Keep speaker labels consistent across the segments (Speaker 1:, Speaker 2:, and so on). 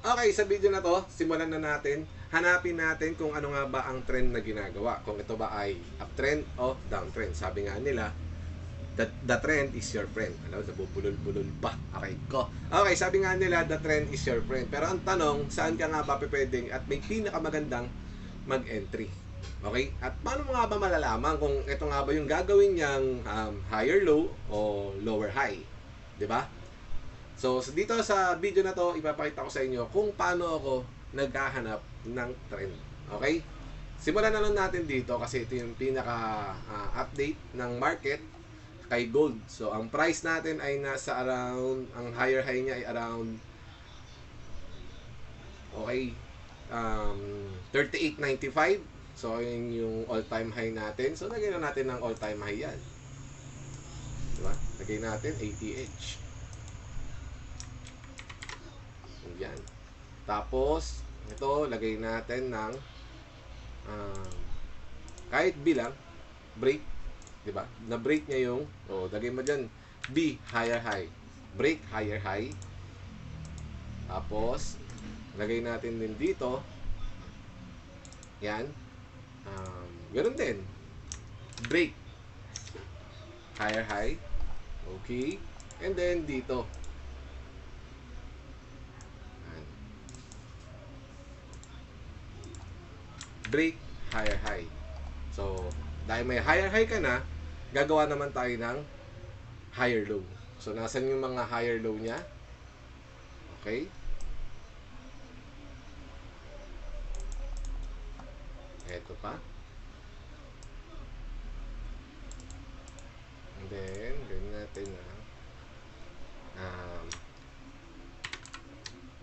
Speaker 1: Okay, sa video na to, simulan na natin. Hanapin natin kung ano nga ba ang trend na ginagawa. Kung ito ba ay uptrend o downtrend. Sabi nga nila, the trend is your friend. Alam, nabubulol-bulol pa. Okay ko. Okay, sabi nga nila, the trend is your friend. Pero ang tanong, saan ka nga ba pwedeng at may pinakamagandang mag-entry? Okay? At paano mo nga ba malalaman kung ito nga ba yung gagawin niyang higher low o lower high? 'Di ba? So, dito sa video na to, ipapakita ko sa inyo kung paano ako naghahanap ng trend. Okay? Simulan na lang natin dito kasi ito yung pinaka-update ng market kay gold. So, ang price natin ay nasa around, ang higher high niya ay around, okay, 38.95. So, yun yung all-time high natin. So, lagyan na natin ng all-time high yan. Diba? Lagyan natin ATH. Yan. Tapos, ito, lagay natin ng um, kahit bilang break, 'di ba? Na-break niya yung lagay mo diyan B higher high. Break higher high. Tapos, lagay natin din dito. Yan. Ganoon din. Break higher high. Okay. And then dito. Yan. Break higher high. So, dahil may higher high ka na, gagawa naman tayo ng higher low. So, nasan yung mga higher low niya? Okay? Eto pa. And then, gawin natin na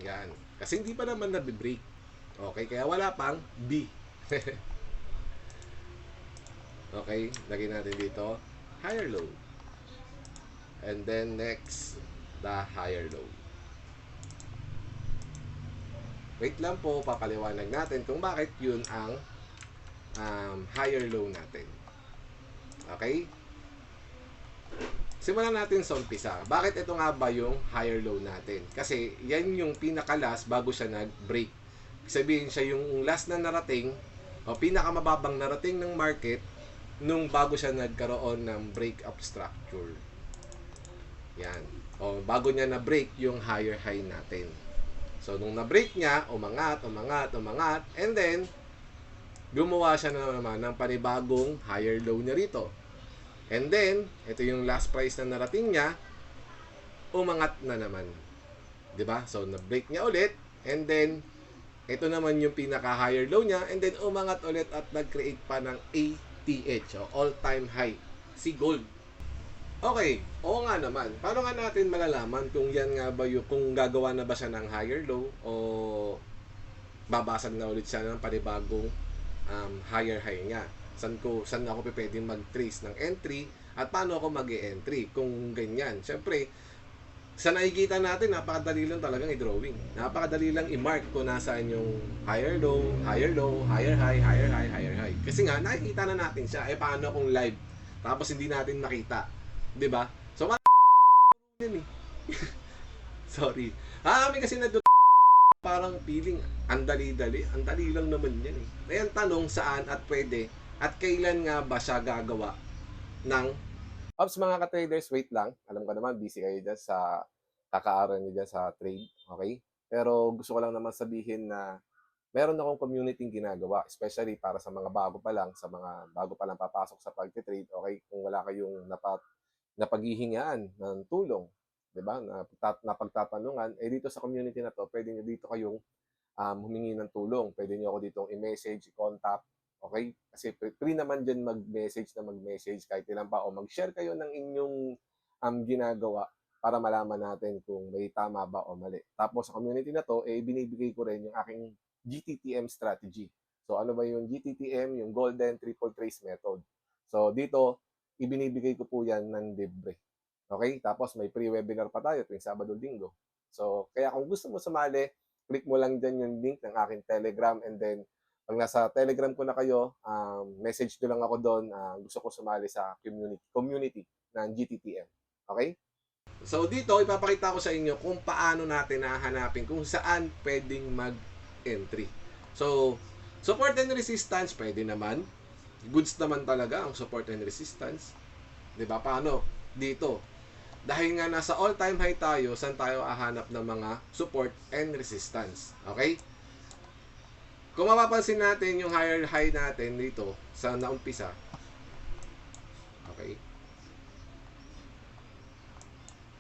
Speaker 1: yan. Kasi hindi pa naman nabibreak. Okay, kaya wala pang B. Okay, lagay natin dito higher low. And then next, the higher low. Wait lang po, papaliwanag natin kung bakit yun ang higher low natin. Okay? Simulan natin sa umpisa. Bakit ito nga ba yung higher low natin? Kasi yan yung pinaka-last bago siya nag-break. Sabihin siya yung last na narating o pinakamababang narating ng market nung bago siya nagkaroon ng break-up structure. Yan. O bago niya na-break yung higher high natin. So, nung na-break niya, umangat, umangat, umangat, and then, gumawa siya na naman ng panibagong higher low niya rito. And then, ito yung last price na narating niya, umangat na naman. 'Di ba? So, na-break niya ulit, and then, ito naman yung pinaka-higher low niya, and then, umangat ulit at nag-create pa ng ATH, o all-time high, si gold. Okay, oo nga naman. Paano nga natin malalaman kung yan nga ba yung, kung gagawa na ba siya ng higher low o babasag na ulit siya ng panibagong higher high niya? Saan ako pwedeng mag-trace ng entry at paano ako mag-e-entry kung ganyan? Siyempre, sa nakikita natin, napakadali lang talagang i-drawing. Napakadali lang i-mark kung nasaan yung higher low, higher low, higher high, higher high, higher high. Kasi nga, nakikita na natin siya. Paano kung live? Tapos hindi natin makita. 'Di ba? So, yun eh. Sorry. Kami kasi na parang feeling, ang dali-dali. Ang dali lang naman yan eh. Ngayon, tanong saan at pwede at kailan nga ba siya gagawa ng Ops, mga ka-traders, wait lang. Alam ko naman, busy kayo dyan sa kakaaral niyo dyan sa trade. Okay? Pero gusto ko lang naman sabihin na meron akong community ginagawa, especially para sa mga bago pa lang, sa mga bago pa lang papasok sa pag-trade. Okay? Kung wala kayong napaghihingaan ng tulong, 'di ba? Napagtatanungan, dito sa community na 'to, pwede niyo dito kayong humingi ng tulong. Pwede niyo ako dito i-message, i-contact, okay? Kasi free naman din mag-message kahit ilan pa o mag-share kayo ng inyong ginagawa para malaman natin kung may tama ba o mali. Tapos sa community na 'to, binibigay ko rin yung aking GTTM strategy. So ano ba yung GTTM? Yung Golden Triple Trace Method. So dito, ibinibigay ko po yan ng libre. Okay? Tapos may pre-webinar pa tayo tuwing Sabado Linggo. So kaya kung gusto mo sumali, click mo lang dyan yung link ng aking Telegram, and then pag nasa Telegram ko na kayo, message nyo lang ako doon, gusto ko sumali sa community ng GTTM. Okay? So dito, ipapakita ko sa inyo kung paano natin hahanapin kung saan pwedeng mag-entry. So, support and resistance, pwede naman. Goods naman talaga ang support and resistance. 'Di ba? Paano? Dito. Dahil nga nasa all-time high tayo, saan tayo hahanap ng mga support and resistance. Okay? Kung mapapansin natin yung higher high natin dito sa naumpisa. Okay?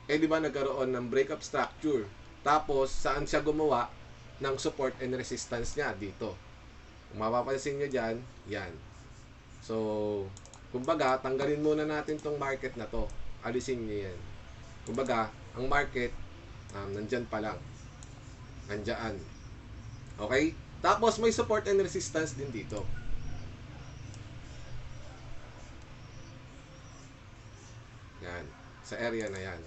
Speaker 1: Di ba nagkaroon ng breakup structure? Tapos, saan siya gumawa ng support and resistance niya? Dito. Kung mapapansin nyo dyan, yan. So, kumbaga, tanggalin muna natin tong market na to. Alisin nyo yan. Kumbaga, ang market, nandyan pa lang. Nandyan. Okay? Tapos, may support and resistance din dito. Yan. Sa area na yan.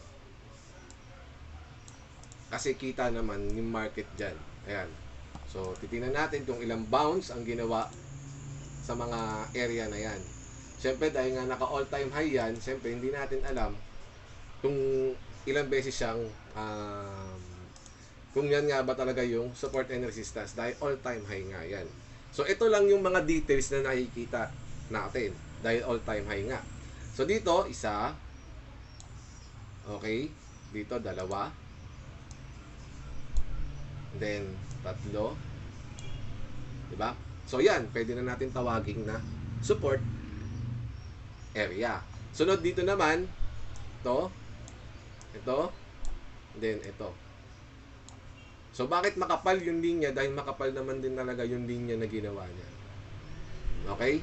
Speaker 1: Kasi kita naman yung market dyan. Ayan. So, titingnan natin kung ilang bounce ang ginawa sa mga area na yan. Siyempre, dahil nga naka all-time high yan, siyempre, hindi natin alam kung ilang beses siyang kung yan nga ba talaga yung support and resistance. Dahil all-time high nga yan. So, ito lang yung mga details na nakikita natin. Dahil all-time high nga. So, dito, isa. Okay. Dito, dalawa. Then, tatlo. Diba? So, yan. Pwede na natin tawagin na support area. Sunod dito naman, ito, then ito. So, bakit makapal yung linya? Dahil makapal naman din talaga yung linya na ginawa niya. Okay?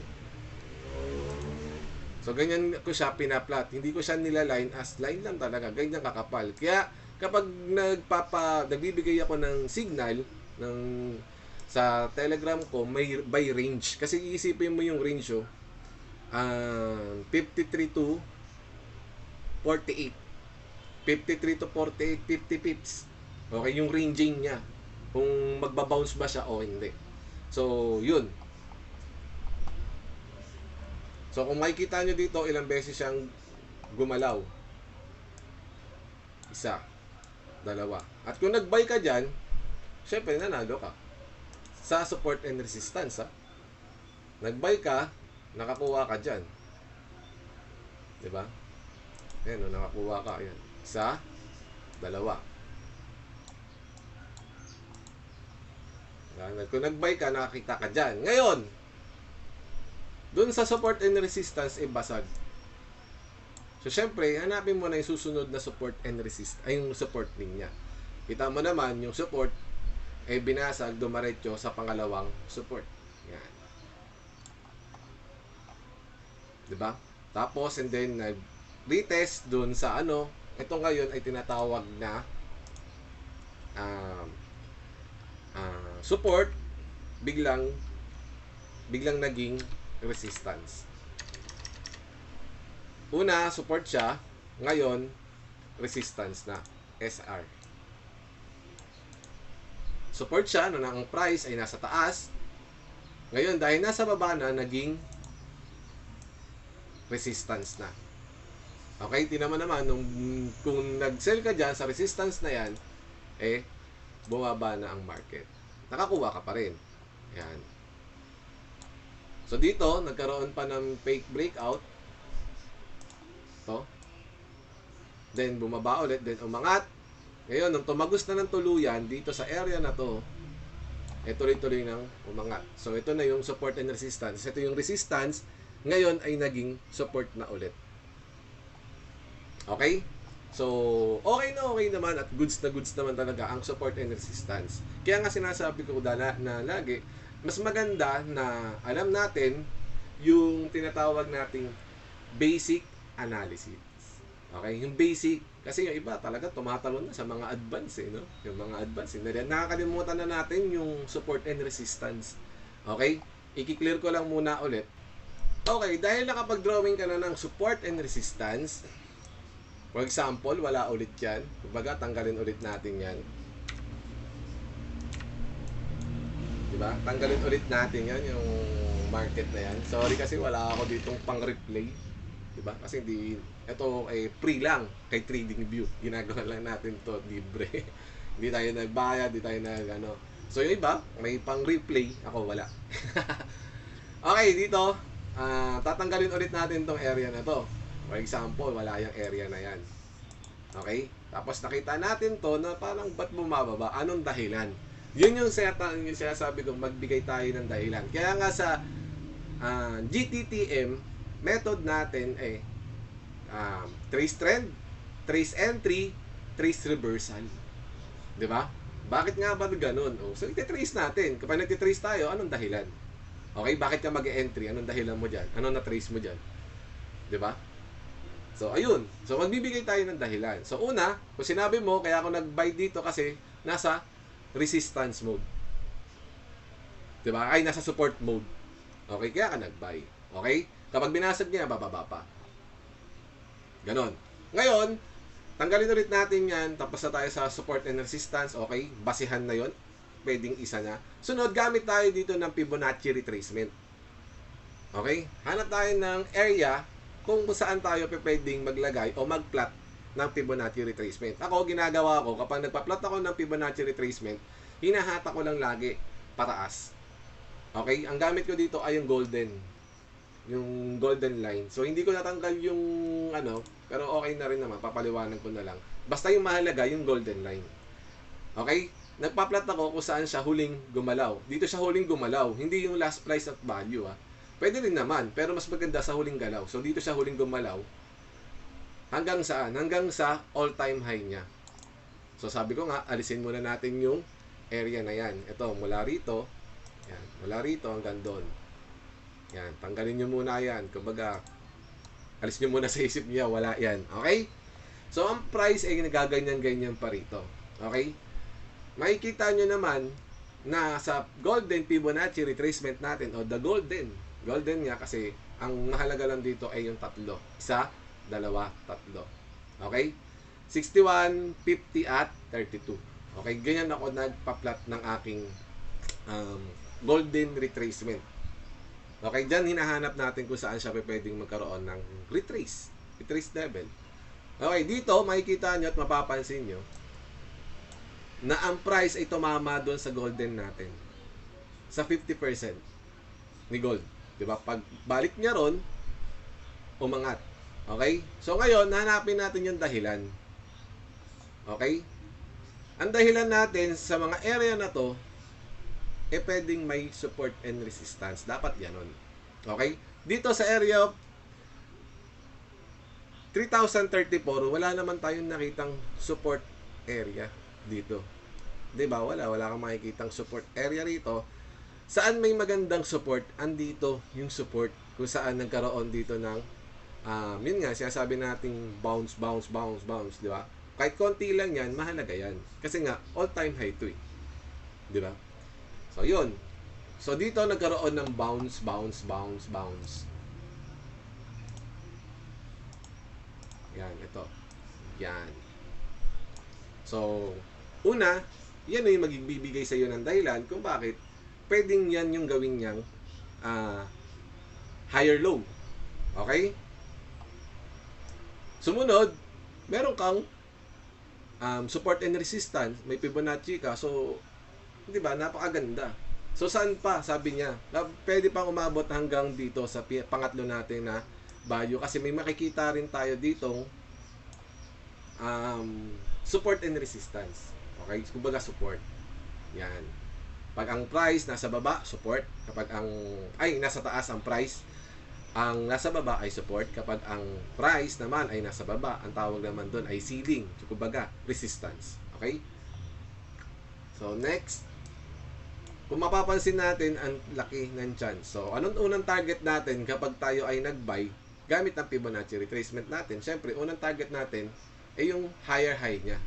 Speaker 1: So, ganyan ko siya pinaplat. Hindi ko siya nilaline as line lang talaga. Ganyan kakapal. Kaya, kapag nagbibigay ako ng signal sa Telegram ko, may by range. Kasi iisipin mo yung range 53 to 48. 53 to 48, 50 pips. Okay, yung ranging niya. Kung magbabounce ba siya o hindi. So, yun. So, kung makikita nyo dito, ilang beses siyang gumalaw. Isa. Dalawa. At kung nag-buy ka dyan, syempre nanalo ka sa support and resistance. Nag-buy ka, nakakuha ka dyan. Diba? Ayan, nakakuha ka. Ayan. Isa, dalawa. Ayan. Kung nag-buy ka, nakakita ka dyan. Ngayon, dun sa support and resistance, basag. So, syempre, hanapin mo na yung susunod na support and resist, ay yung support niya. Kita mo naman, yung support, binasag, dumaretso sa pangalawang support. Yan. Diba? Tapos, and then, nag-retest dun sa ito ngayon ay tinatawag na support, biglang naging resistance. Una, support siya. Ngayon, resistance na. SR. Support siya na ang price ay nasa taas. Ngayon, dahil nasa baba na, naging resistance na. Okay, tinaman naman, kung nag-sell ka dyan sa resistance na yan, bumaba na ang market. Nakakuha ka pa rin. Yan. So, dito, nagkaroon pa ng fake breakout. Then bumaba ulit, then umangat. Ngayon, nung tumagos na ng tuluyan dito sa area na to, tuloy-tuloy nang umangat. So ito na yung support and resistance. Ito yung resistance, ngayon ay naging support na ulit. Okay? So, okay naman at goods naman talaga ang support and resistance. Kaya nga sinasabi ko na lagi, mas maganda na alam natin yung tinatawag nating basic analysis. Okay, yung basic, kasi yung iba talaga tumatalon na sa mga advance no? Yung mga advance. Nakakalimutan na natin yung support and resistance. Okay? I-clear ko lang muna ulit. Okay, dahil nakapag-drawing ka na ng support and resistance, for example, wala ulit yan. Kumbaga, tanggalin ulit natin yan. Diba? Tanggalin ulit natin yan, yung market na yan. Sorry kasi wala ako ditong pang-replay. Diba? Kasi Ito ay free lang kay TradingView. Ginagawa lang natin to libre. Hindi tayo nagbayad, hindi tayo ano. So yung iba, may pang replay, ako wala. Okay, dito, tatanggalin ulit natin tong area na to. For example, wala yung area na yan. Okay? Tapos nakita natin to na parang ba't bumababa? Anong dahilan? Yun yung sinasabi ko, magbigay tayo ng dahilan. Kaya nga sa GTTM, method natin ay trace trend, trace entry, trace reversal. Di ba? Bakit nga ba ganun? So, iti-trace natin. Kapag nagtitrace tayo, anong dahilan? Okay, bakit ka mag-entry? Anong dahilan mo dyan? Anong na-trace mo dyan? Di ba? So, ayun. So, magbibigay tayo ng dahilan. So, una, kung sinabi mo, kaya ako nag-buy dito kasi nasa resistance mode. Di ba? Ay, nasa support mode. Okay, kaya ka nag-buy. Okay? Kapag binasag niya, bababa pa. Ganon. Ngayon, tanggalin ulit natin yan. Tapos na tayo sa support and resistance. Okay? Basihan na yon. Pwedeng isa na. Sunod, gamit tayo dito ng Fibonacci retracement. Okay? Hanap tayo ng area kung saan tayo pwedeng maglagay o mag-plot ng Fibonacci retracement. Ako, ginagawa ko, kapag nagpa-plot ako ng Fibonacci retracement, hinahata ko lang lagi pataas. Okay? Ang gamit ko dito ay yung golden line. So, hindi ko natanggal yung pero okay na rin naman. Papaliwanag ko na lang. Basta yung mahalaga, yung golden line. Okay? Nagpa-plot ako kung saan siya huling gumalaw. Dito siya huling gumalaw. Hindi yung last price at value. Pwede rin naman, pero mas maganda sa huling galaw. So, dito siya huling gumalaw. Hanggang saan? Hanggang sa all-time high niya. So, sabi ko nga, alisin muna natin yung area na yan. Ito, mula rito. Yan, mula rito hanggang doon. Yan, tanggalin nyo muna yan. Kumbaga, alis nyo muna sa isip niya, wala yan. Okay? So, ang price ay nagaganyan-ganyan pa rito. Okay? Makikita nyo naman na sa golden Fibonacci retracement natin, o the golden nga kasi ang mahalaga lang dito ay yung tatlo. Isa, dalawa, tatlo. Okay? 61, 50 at 32. Okay? Ganyan ako nagpa-plot ng aking golden retracement. Okay, dyan hinahanap natin kung saan siya pwedeng magkaroon ng retrace level. Okay, dito makikita nyo at mapapansin nyo na ang price ay tumama doon sa golden natin. Sa 50% ni gold. Diba? Pag balik niya ron, umangat. Okay? So ngayon, hanapin natin yung dahilan. Okay? Ang dahilan natin sa mga area na to, pwedeng may support and resistance. Dapat ganon. Okay? Dito sa area of 3034, wala naman tayong nakitang support area dito. Diba? Wala kang makikitang support area rito. Saan may magandang support? Andito yung support. Kung saan nagkaroon dito ng yun nga, sinasabi nating bounce. Diba? Kahit konti lang yan, mahalaga yan. Kasi nga, all-time high to eh. Diba? So, yun. So, dito nagkaroon ng bounce. Yan, ito. Yan. So, una, yan yung magbibigay sa iyo ng dahilan kung bakit pwedeng yan yung gawin niyang higher low. Okay? Sumunod, meron kang support and resistance. May Fibonacci ka. So, di ba? Napakaganda. So, saan pa? Sabi niya, pwede pang umabot hanggang dito sa pangatlo natin na value. Kasi may makikita rin tayo ditong support and resistance. Okay? Kumbaga support. Yan. Pag ang price nasa baba, support. Kapag nasa taas ang price, ang nasa baba ay support. Kapag ang price naman ay nasa baba, ang tawag naman doon ay ceiling. So, kumbaga, resistance. Okay? So, next. Kung mapapansin natin, ang laki ng chance. So, anong unang target natin kapag tayo ay nag-buy gamit ng Fibonacci retracement natin? Siyempre, unang target natin ay yung higher high niya.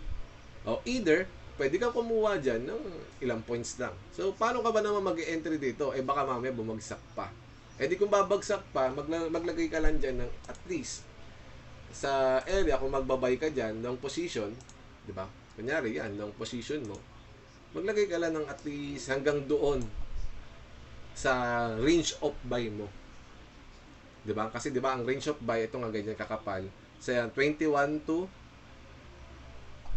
Speaker 1: O either, pwede kang kumuha dyan ng ilang points lang. So, paano ka ba naman mag-entry dito? Baka mamaya bumagsak pa. Di kung babagsak pa, maglagay ka lang dyan ng at least sa area, kung magbabay ka dyan ng position, di ba? Kunyari yan, ng position mo, maglagay ka lang ng at least hanggang doon sa range of buy mo. 'Di ba? Kasi 'di ba ang range of buy ito nga ganyan kakapal. So yan, 21 to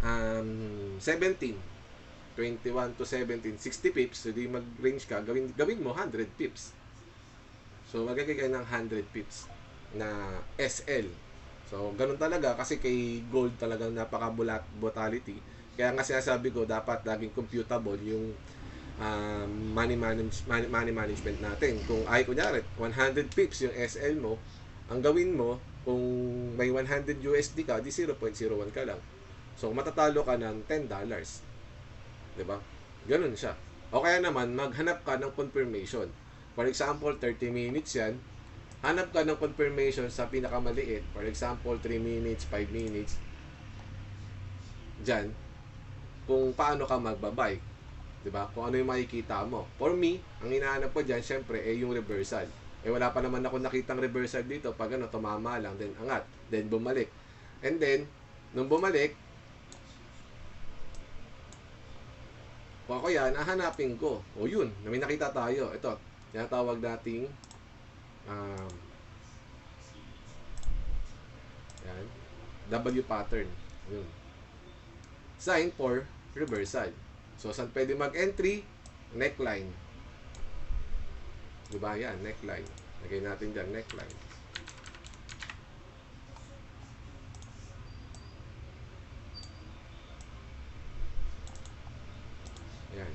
Speaker 1: 17. 21 to 17, 60 pips. So di mag-range ka, gawin mo 100 pips. So magagay ka ng 100 pips na SL. So ganun talaga kasi kay gold talagang napaka-volatility. Kaya nga sinasabi ko dapat laging computable yung money management natin. Kung ay kunyari 100 pips yung SL mo, ang gawin mo kung may 100 USD ka, di 0.01 ka lang. So matatalo ka ng $10. 'Di ba? Ganun siya. O kaya naman maghanap ka ng confirmation. For example, 30 minutes 'yan. Hanap ka ng confirmation sa pinakamaliit. For example, 3 minutes, 5 minutes. Diyan kung paano ka magbabay. 'Di ba? Kung ano yung makikita mo. For me, ang hinahanap ko diyan syempre ay yung reversal. Wala pa naman ako nakitang reversal dito. Pag tumama lang, then angat, then bumalik. And then, nung bumalik, kung ako yan, hahanapin ko. O yun, may nakita tayo. Ito, tinatawag nating yan, W pattern. Yun. Sign for reversal. So, saan pwede mag-entry? Neckline. Diba yan? Neckline. Lagay natin dyan, neckline. Yan.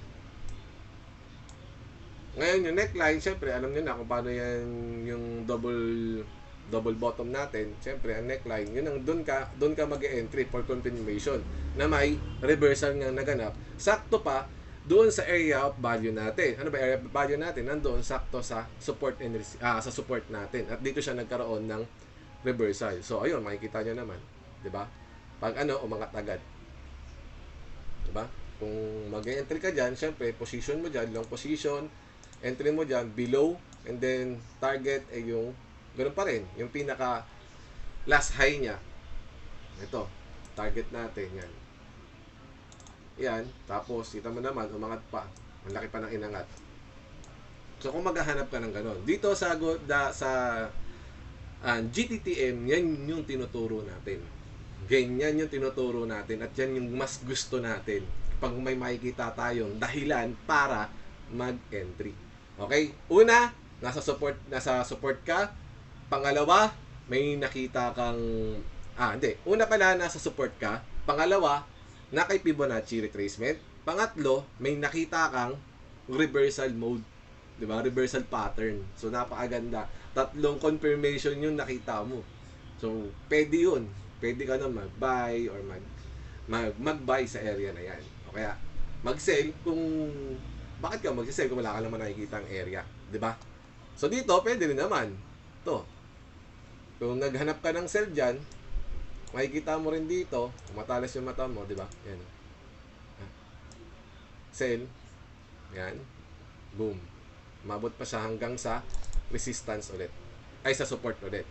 Speaker 1: Ngayon, yung neckline, syempre, alam nyo na kung paano yan yung double bottom natin. Syempre, ang neckline, yun ang doon ka mag-entry for confirmation na may reversal nga naganap. Sakto pa doon sa area of value natin. Ano ba area of value natin? Nandoon sakto sa support and sa support natin. At dito siya nagkaroon ng reversal. So ayun, makikita niyo naman, 'di ba? Pag umangat agad. 'Di ba? Kung mag-entry ka diyan, syempre position mo diyan, long position, entry mo diyan below, and then target ay yung ganoon pa rin, yung pinaka last high niya. Ito, target natin yan. Yan, tapos kita mo naman umangat pa. Ang laki pa ng inangat. So kung maghahanap ka ng gano'n, dito sa GTTM, yan yung tinuturo natin. Ganyan yung tinuturo natin at yan yung mas gusto natin pag may makikita tayong dahilan para mag-entry. Okay? Una, nasa support ka. Pangalawa, may nakita kang Una pala nasa support ka. Pangalawa, na kay Fibonacci retracement. Pangatlo, may nakita kang reversal mode. 'Di ba? Reversal pattern. So napakaganda. 3 confirmation yung nakita mo. So pwede 'yun. Pwede ka na mag-buy or mag-buy sa area na 'yan. O kaya mag-sell bakit ka mag-sell kung wala ka naman nakikitang area, 'di ba? So dito pwede rin naman. 'To. Kung naghanap ka ng sell diyan, makikita mo rin dito, matalas yung mata mo, di ba? Yan. Sell. Yan. Boom. Mabot pa siya hanggang sa resistance ulit. Ay, sa support ulit.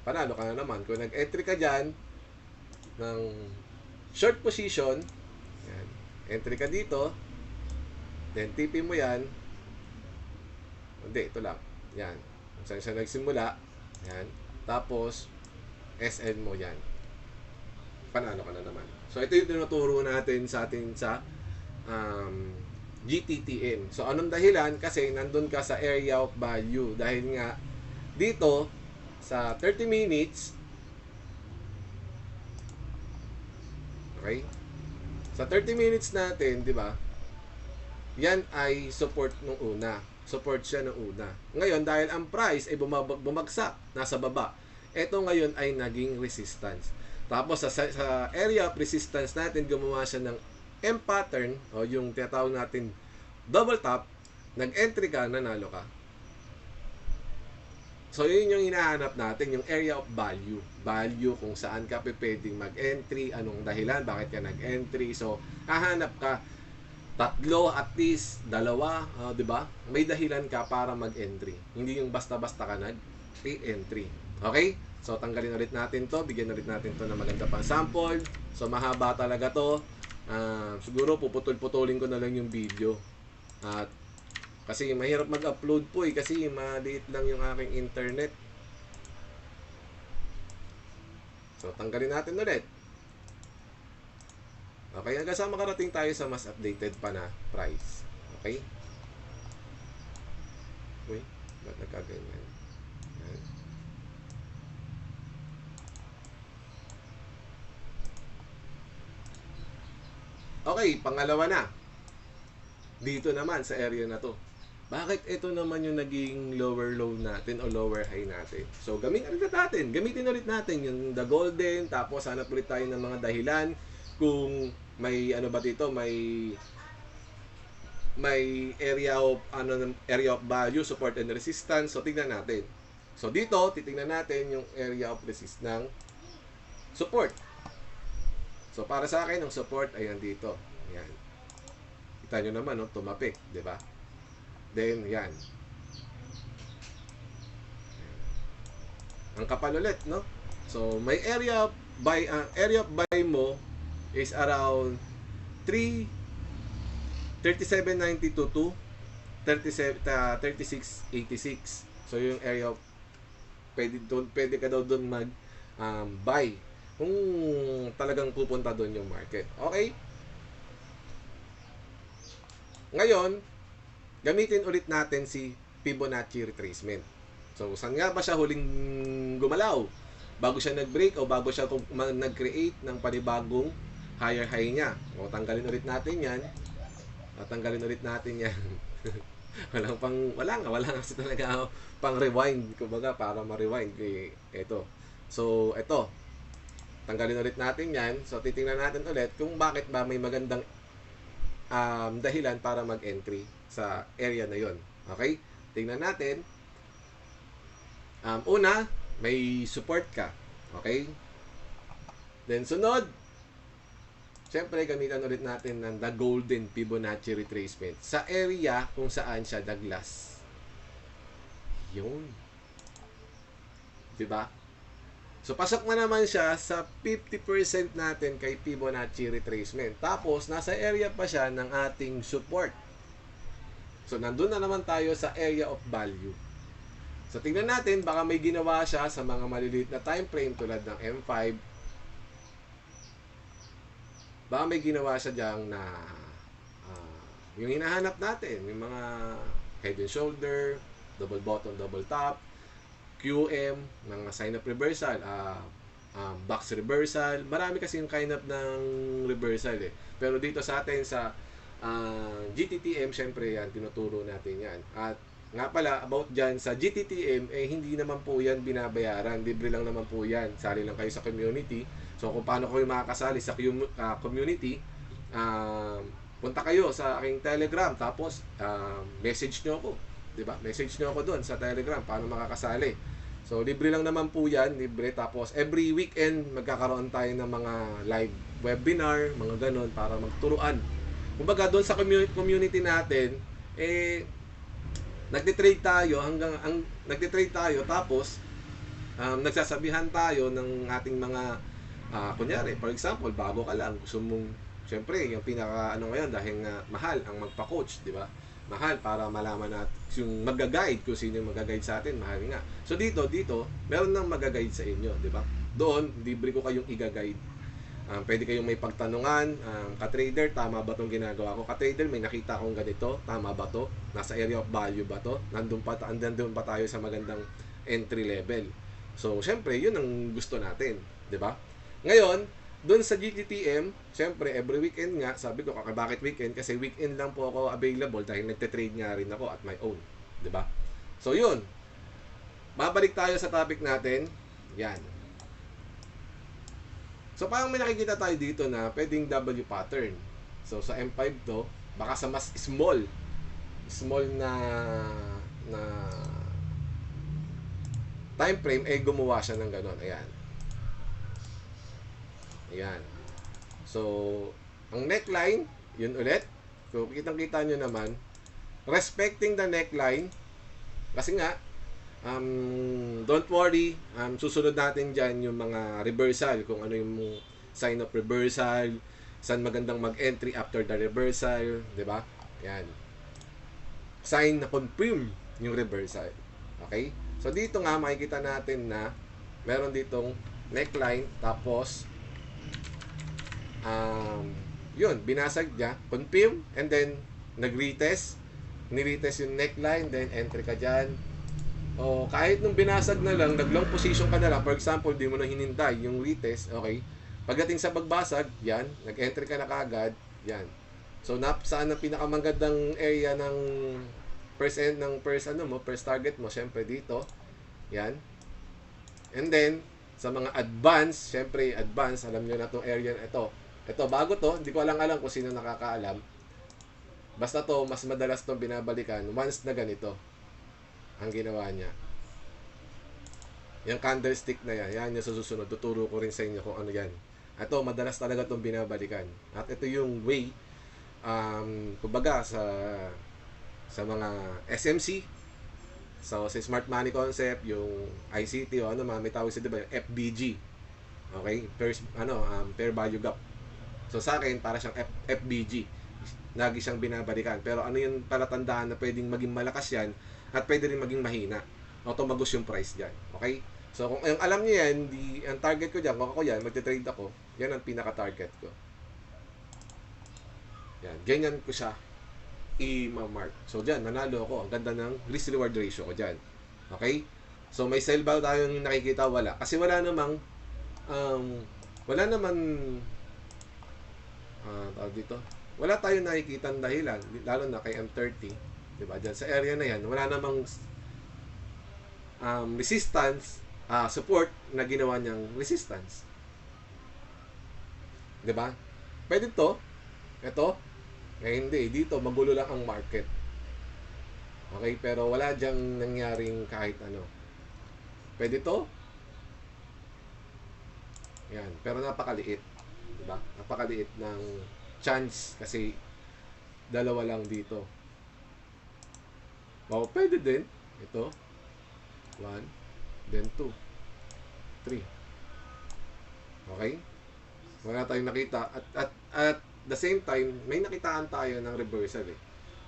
Speaker 1: Panalo ka na naman. Kung nag-entry ka dyan ng short position, yan. Entry ka dito, then TP mo yan. Hindi, ito lang. Yan. Kung saan siya nagsimula, yan. Tapos, SL mo yan. Panalo ka na naman. So, ito yung tinuturo natin sa atin sa GTTM. So, anong dahilan? Kasi nandun ka sa area of value. Dahil nga, dito, sa 30 minutes, okay? Sa 30 minutes natin, di ba? Yan ay support nung una. Support siya nung una. Ngayon, dahil ang price ay bumagsak, nasa baba, ito ngayon ay naging resistance. Tapos sa area of resistance natin, gumawa siya ng M pattern o yung tinatawag natin double top, nag-entry ka, nanalo ka. So yun yung hinahanap natin, yung area of value. Value kung saan ka pwedeng mag-entry, anong dahilan, bakit ka nag-entry. So hahanap ka 3 at least 2, di ba? May dahilan ka para mag-entry. Hindi yung basta-basta ka nag-entry. Okay? So, tanggalin ulit natin to. Bigyan ulit natin to ng maganda pang sample. So, mahaba talaga to. Siguro, puputol-putulin ko na lang yung video. At, kasi mahirap mag-upload po kasi maliit lang yung aking internet. So, tanggalin natin ulit. Okay, hanggang sa makarating tayo sa mas updated pa na price. Okay? Uy, ba't nagkaganyan? Yan. Okay, pangalawa na. Dito naman sa area na to. Bakit ito naman yung naging lower low natin o lower high natin? So, gamitin ulit natin yung the golden, tapos hanap ulit tayo ng mga dahilan kung may ano ba dito, may area of value, support and resistance. So, tingnan natin. So, dito, titingnan natin yung area of resistance ng support. So, para sa akin, ang support, ayan dito. Ayan. Kita nyo naman, no? Tumapik, di ba? Then, yan. Ang kapal ulit, no? So, may area of buy mo is around 37.92 to 36.86. So, yung area of pwede ka daw doon mag buy kung talagang pupunta doon yung market. Okay? Ngayon, gamitin ulit natin si Fibonacci retracement. So, saan nga ba siya huling gumalaw? Bago siya nag-break o bago siya nag-create ng panibagong higher high niya. O, tanggalin ulit natin yan. Tatanggalin ulit natin yan. wala nga kasi talaga pang rewind. Kumbaga, para ma-rewind. Ito. So, ito. Tanggalin ulit natin yan. So, titingnan natin ulit kung bakit ba may magandang dahilan para mag-entry sa area na yon. Okay? Tingnan natin. Una, may support ka. Okay? Then, sunod, siyempre, gamitan ulit natin ng the golden Fibonacci retracement sa area kung saan siya daglas. Yun. Diba? So, pasok na naman siya sa 50% natin kay Fibonacci retracement. Tapos, nasa area pa siya ng ating support. So, nandun na naman tayo sa area of value. So, tingnan natin, baka may ginawa siya sa mga maliliit na time frame tulad ng M5. Baka may ginawa siya dyan na yung hinahanap natin, yung mga head and shoulder, double bottom, double top, QM, mga sign of reversal, box reversal. Marami kasi yung kind of ng reversal eh. Pero dito sa atin sa GTTM, syempre yan, tinuturo natin yan. At nga pala, about dyan, sa GTTM, hindi naman po yan binabayaran. Libre lang naman po yan. Sali lang kayo sa community. So, kung paano kayo makakasali sa community, punta kayo sa aking Telegram. Tapos, message nyo ako. Diba? Message nyo ako doon sa Telegram paano makakasali. So, libre lang naman po yan. Libre. Tapos, every weekend, magkakaroon tayo ng mga live webinar, mga ganon, para magturuan. Kumbaga, doon sa community natin, nagtitrade tayo nagtitrade tayo, tapos nagsasabihan tayo ng ating mga kunyari, for example, bago ka lang, gusto mong, syempre, yung pinaka ngayon, dahil nga mahal ang magpa-coach, di ba? Mahal para malaman natin yung mag-guide, kung sino yung mag-guide sa atin, mahal nga. So dito, meron nang mag-guide sa inyo, di ba? Doon, libre ko kayong i-guide. Pwede kayong may pagtanungan, ka-trader, tama ba itong ginagawa ko? Ka-trader, may nakita akong ganito, tama ba to? Nasa area of value ba to? Nandun pa tayo sa magandang entry level. So, syempre, yun ang gusto natin, di ba? Ngayon, doon sa GTTM, syempre, every weekend nga, sabi ko, bakit weekend? Kasi weekend lang po ako available dahil nagte-trade nga rin ako at my own. Diba? So, yun. Babalik tayo sa topic natin. Yan. So, parang may nakikita tayo dito na pwedeng W pattern. So, sa M5 to, baka sa mas small na time frame, gumawa siya ng ganon. Ayan. Ayan. So, ang neckline, yun ulit. So, kitang-kita nyo naman, respecting the neckline, kasi nga, don't worry, susunod natin dyan yung mga reversal, kung ano yung sign of reversal, saan magandang mag-entry after the reversal, di ba? Ayan. Sign na confirm yung reversal. Okay? So, dito nga, makikita natin na meron ditong neckline, tapos yun, binasag niya, confirm, and then nag-retest, ni-retest yung neckline, then entry ka dyan. O kahit nung binasag na lang, nag-long position ka na lang, for example, di mo na hinintay yung retest, okay? Pagdating sa pagbasag, yan, nag-entry ka na kagad, yan. So, saan ang pinakamagandang area ng first end ng first target mo, syempre dito. Yan. And then, sa mga advanced, syempre advanced, alam niyo na tong area na ito. Ito, bago to, hindi ko alam kung sino nakakaalam. Basta to, mas madalas tong binabalikan once na ganito ang ginawa niya. Yung candlestick na yan yung susunod. Tuturo ko rin sa inyo kung ano yan. Ito, madalas talaga tong binabalikan. At ito yung way, kumbaga sa mga SMC, so sa Smart Money Concept, yung ICT o may tawag sa diba, FBG. Okay? Fair value gap. So sa akin, para siyang FBG. Lagi siyang binabalikan. Pero ano yung palatandaan na pwedeng maging malakas yan at pwede rin maging mahina o tumagos yung price dyan. Okay? So kung yung alam niyo yan, ang target ko dyan, kung ako yan, magte-trade ako, yan ang pinaka-target ko. Yan. Ganyan ko siya i-mark. So dyan, nanalo ako. Ang ganda ng risk-reward ratio ko dyan. Okay? So may sell ba tayong nakikita? Wala. Kasi wala namang dito. Wala tayong nakikitang dahilan, lalo na kay M30, 'di ba? Diyan sa area na 'yan, wala namang resistance, support na ginawa niyang resistance. 'Di ba? Pwede to. Ito. Hindi, dito magulo lang ang market. Okay, pero wala diyang nangyaring kahit ano. Pwede to. Yan, pero napakaliit. Diba? Napakaliit ng chance kasi dalawa lang dito. Pwede din. Ito. 1, then 2, 3. Okay? Wala tayong nakita. At the same time, may nakitaan tayo ng reversal eh.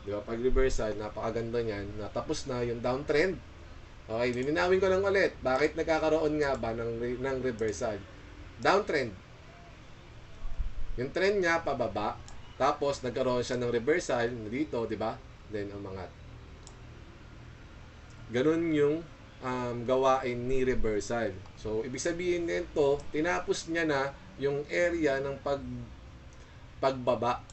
Speaker 1: Diba? Pag reversal, napakaganda niyan. Natapos na yung downtrend. Okay, lilinawin ko lang ulit. Bakit nagkakaroon nga ba ng reversal? Downtrend. Yung trend niya pababa, tapos nagkaroon siya ng reversal dito, di ba? Then umangat. Ganun yung gawain ni reversal. So, ibig sabihin nito, tinapos niya na yung area ng pagbaba.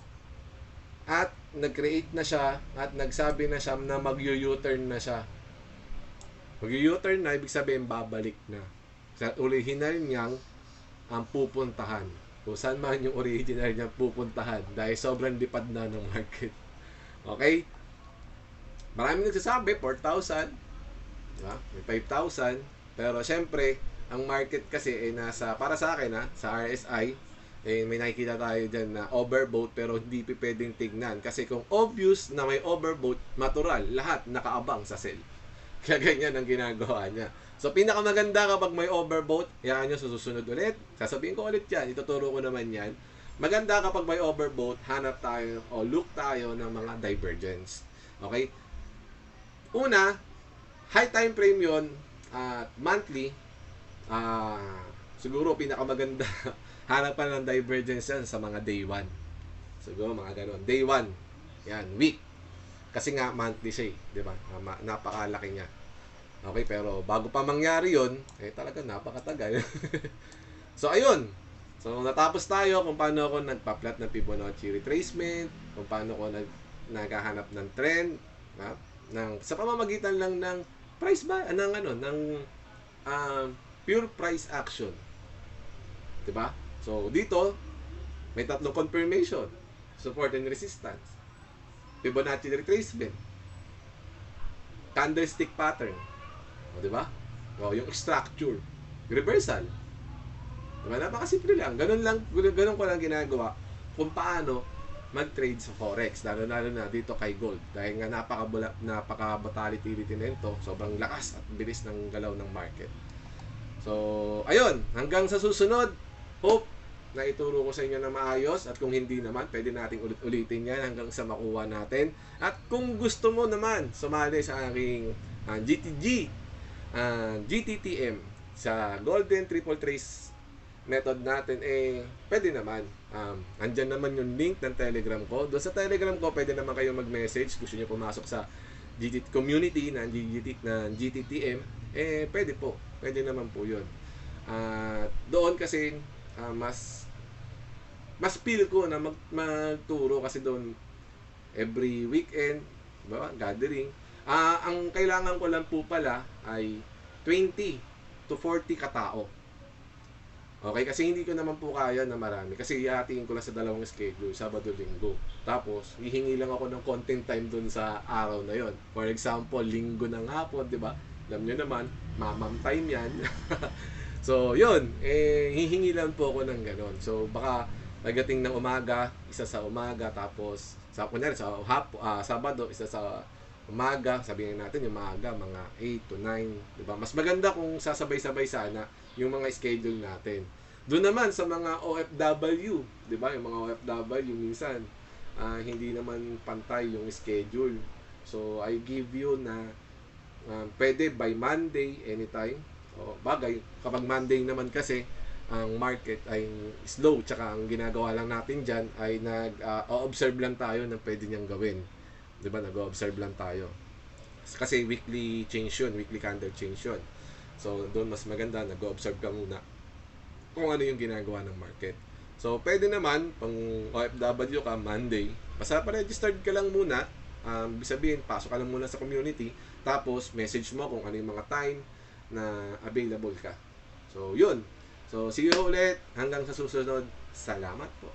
Speaker 1: At nag-create na siya at nagsabi na siya na mag-u-turn na siya. Mag-u-turn na, ibig sabihin babalik na. Sa original niyang pupuntahan. Kung saan man yung original niyang pupuntahan dahil sobrang lipad na ng market. Okay? Maraming nagsasabi, 4,000. Diba? May 5,000. Pero syempre, ang market kasi ay nasa, para sa akin sa RSI, may nakikita tayo dyan na overbought pero hindi pwedeng tignan. Kasi kung obvious na may overbought, natural, lahat nakaabang sa sell. Kaya ganyan ang ginagawa niya. So, pinakamaganda kapag may overbought, yan nyo susunod ulit. Sasabihin ko ulit yan, ituturo ko naman yan. Maganda kapag may overbought, hanap tayo o look tayo ng mga divergence. Okay? Una, high time frame yun, monthly, siguro pinakamaganda, hanap pa ng divergence yan sa mga day 1. Siguro mga ganun. Day 1, yan, week. Kasi nga monthly siya di ba? Napakalaki niya. Okay, pero bago pa mangyari yun, talaga napakatagal. So, ayun. So, natapos tayo kung paano ako nagpa-plot ng Fibonacci retracement, kung paano ako naghahanap ng trend, sa pamamagitan lang ng price ba, ng pure price action. Diba? So, dito, may tatlong confirmation. Support and resistance. Fibonacci retracement. Candlestick pattern. O, diba? O, yung structure. Reversal. Diba? Napakasimple lang. Ganun ko lang ginagawa kung paano mag-trade sa Forex. Lalo na dito kay gold. Dahil nga napaka-volatility nito. Sobrang lakas at bilis ng galaw ng market. So, ayun. Hanggang sa susunod. Hope na ituro ko sa inyo na maayos. At kung hindi naman, pwede nating ulit-ulitin yan hanggang sa makuha natin. At kung gusto mo naman, sumali sa aking GTTM Sa Golden Triple Trace method natin, pwede naman. Andyan naman yung link ng Telegram ko. Doon sa Telegram ko, pwede naman kayo mag-message. Gusto nyo pumasok sa GT community ng GTTM, pwede po. Pwede naman po yun. Doon kasi, mas feel ko na magturo kasi doon every weekend, diba? Gathering. Ang kailangan ko lang po pala ay 20 to 40 katao. Okay, kasi hindi ko naman po kaya na marami. Kasi ihatiin ko lang sa dalawang schedule, Sabado, Linggo. Tapos, hihingi lang ako ng content time dun sa araw na yon. For example, Linggo ng hapon, di ba? Alam nyo naman, mamam time yan. So, yun. Hihingi lang po ako ng ganon. So, baka pagdating ng umaga, isa sa umaga, tapos, kunyari, sa Sabado, isa sa umaga, sabihin natin yung maaga, mga 8 to 9, di ba? Mas maganda kung sasabay-sabay sana yung mga schedule natin. Doon naman sa mga OFW, di ba? Yung mga OFW minsan hindi naman pantay yung schedule. So I give you na pwede by Monday anytime. O bagay, kapag Monday naman kasi ang market ay slow, tsaka ang ginagawa lang natin dyan ay nag-observe lang tayo ng pwede niyang gawin. Di ba? Nag-observe lang tayo. Kasi weekly change yun, weekly candle change yun. So, doon mas maganda, nag-observe ka muna kung ano yung ginagawa ng market. So, pwede naman, pang OFW ka, Monday, basta pa-registered ka lang muna, sabihin, pasok ka lang muna sa community, tapos message mo kung ano yung mga time na available ka. So, yun. So, see you ulit. Hanggang sa susunod. Salamat po.